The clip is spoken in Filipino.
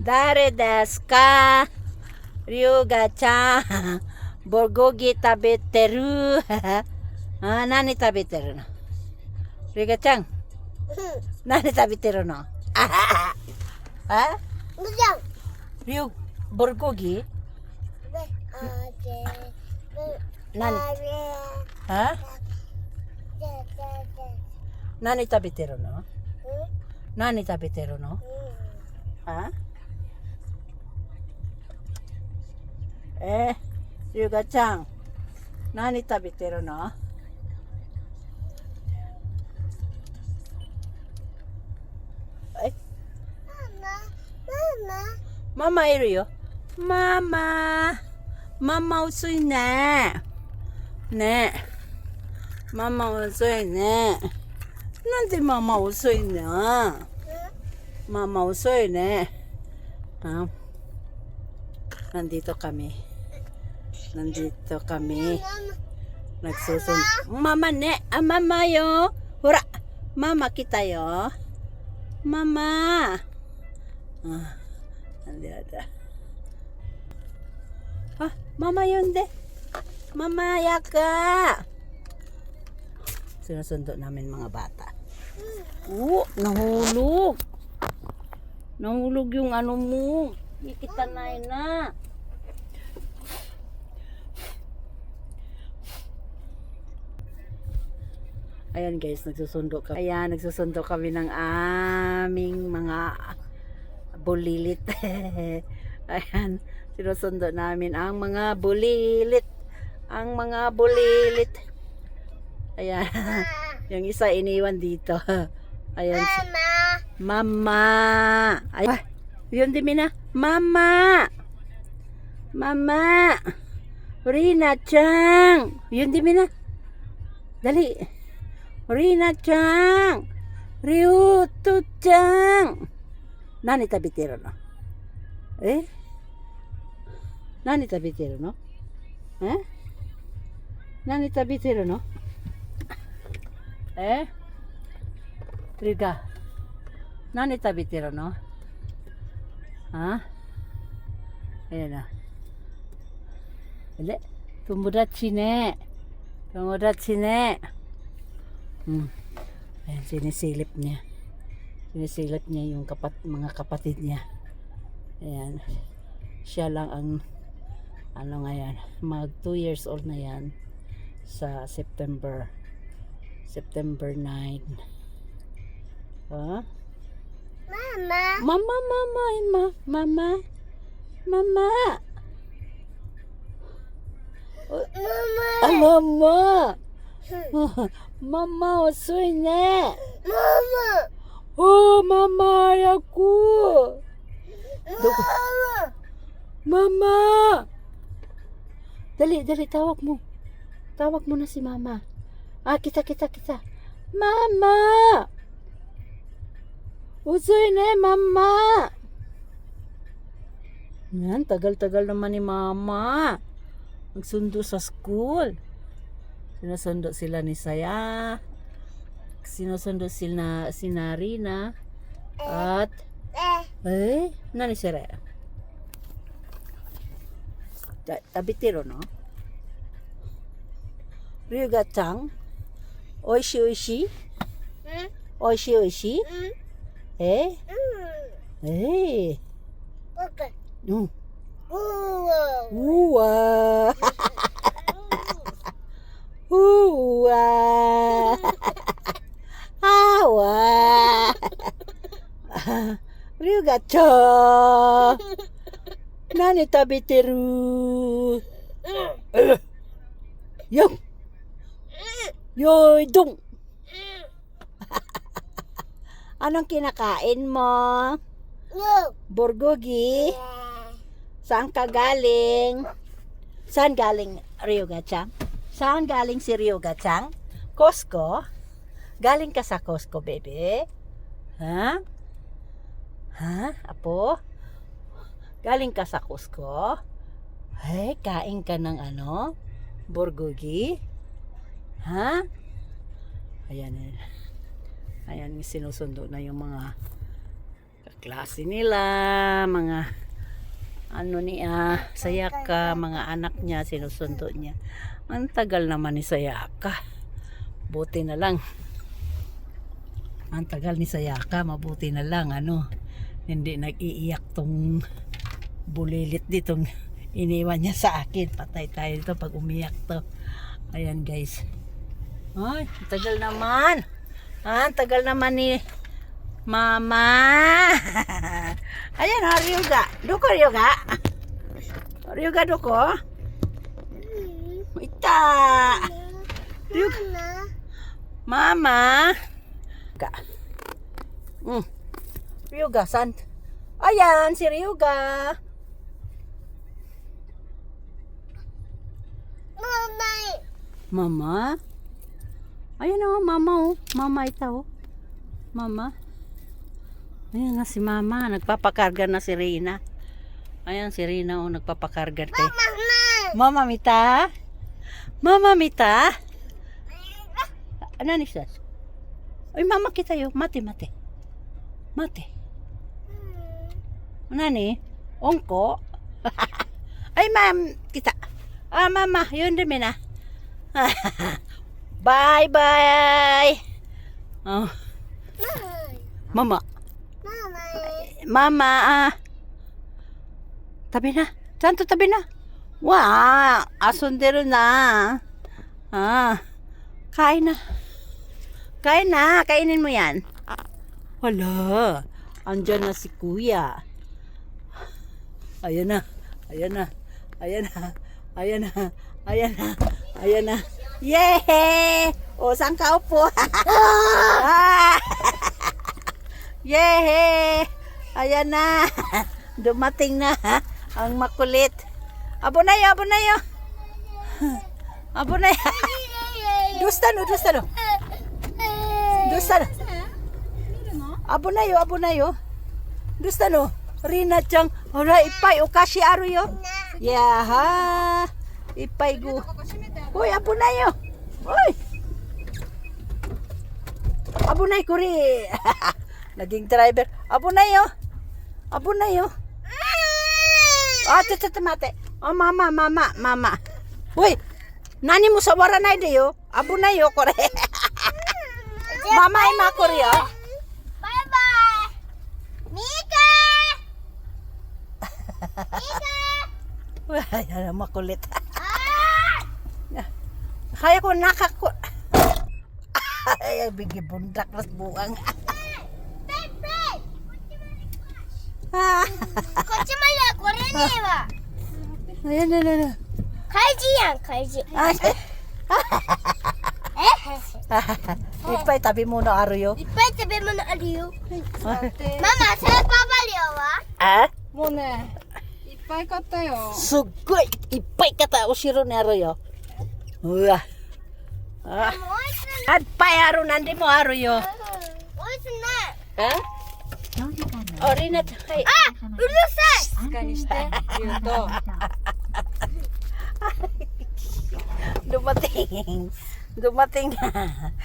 誰ですかリュウガちゃん。ボルゴギ食べてる。あ、何食べてるのリュウガちゃん。何食べてるのあリュウ、ボルゴギ何何食べてるの何食べてるのリュウガちゃん。何食べてるのママいるよ。ママ遅いね。ねえ。ママ遅いね。なんでママ遅いのママ遅いね。Nandito kami. Nagsusunod. Mama ne. Mama yo. Hura. Mama kita yo. Mama. Nandito. Mama yun de. Mama yaka. Sinusundo namin mga bata. Nahulog. Nahulog yung ano mo. Ikita na. Ayan guys, nagsusundo kami. Ayan, nagsusundo kami ng aming mga bulilit. Ayan, sinusundo namin ang mga bulilit. Ayan, yung isa iniwan dito. Ayan. Mama. Ay, yun din mina. Mama. Rina Chang. Yun din mina. Dali. Rina Chang. Ryuto Chang. Nani tabitero no? Nani tabitero no? Nani tabitero no? Riga. Nani tabitero no? Ayan na. Dali. Tumudachi ne. Ayan, sinisilip niya yung mga kapatid niya. Ayan, siya lang ang ano ngayon, mag 2 years old na yan sa September 9. Mama遅いね。Mama yaku. Mama. Dali, tawag mo na si Mama. Kita. Mama.遅いね, Mama. Yan, tagal naman ni Mama. Magsundo sa school. Sinusundo sila ni Saya. Sinusundo sila si Narina. At nani sira? Tabitiro no? Ryuga Chang. Oishi. Oishi. Ryuga Chang. Nani tabiteru? Yoy dong. Anong kinakain mo? Burgogi. Saan ka galing? Saan galing Ryuga Chang? Saan galing si Ryuga Chang? Costco? Galing ka sa Costco, baby? Apo? Galing ka sa Costco? Kain ka ng ano? Burgogi? Ayan, sinusundo na yung mga klase nila, mga ano niya, Sayaka, mga anak niya, sinusundo niya. Ang tagal naman ni Sayaka. Buti na lang. Ang tagal ni Sayaka, mabuti na lang, ano, hindi nag-iiyak tong bulilit ditong iniwan niya sa akin. Patay tayo dito pag umiyak to. Ayan guys. Ay, ang tagal naman. Ang tagal naman ni Mama. Ayan, Ryuga. Duko, Ryuga. Ryuga, duko. Ita. Ryuga. Mama. Ryuga, san? Ayan, si Ryuga. Mama? Ayan o, Mama o. Mama ito o. Mama. Ayan na si Mama. Nagpapakarga na si Rina. Ayan si Rina o. Nagpapakarga kay Mama Mita. Mama Mita. Ano ni Sas? Ay, Mama kita yo. Mate. Mate. Ano ni? Ongko. Ay, Ma'am. Kita. Ah, Mama. Yun din na. Bye bye. Oh. Mama. Mama. Tabi na. Santo tabi na. Wow, asundero na. Kain na. Kain na. Kainin mo yan. Wala. Andyan na si Kuya. Ayan na. Ayan na. Ayan na. Ayan na. Ayan na. Ayan na. Yehey! O, saan ka upo? Yehey! Ayan na. Dumating na ang makulit. Abo na yo, abo na yo. Abo na yo. Dusta no. Abo na yo. Dusta no. Rina chang, ora ipay o kashi aru yo. Yaha. Ipay go. Uy, abo na yo. Uy. Abo na kuri. Naging driver. Abo na yo. Tete mate. Oh, mama. Uy. Nani mo sa wara na ide yo. Abo na yo kore. Mama ay makori yo. Bye-bye. Mika. Ay, makulit. Kaya ko nakako. Ay, bigi bundak nas buang. Ayan. Kaiji. Ipay tabi mo na aro yo. Mama, sa papalyo wa? Ah? もうね、いっぱい買ったよ。 Sugoi. Ipay kata usiro ni aro yo. Uwa. At pay aro nandi mo aro yo. Ha? Orinat. Hey. 静かにして言うと。 Dumating na.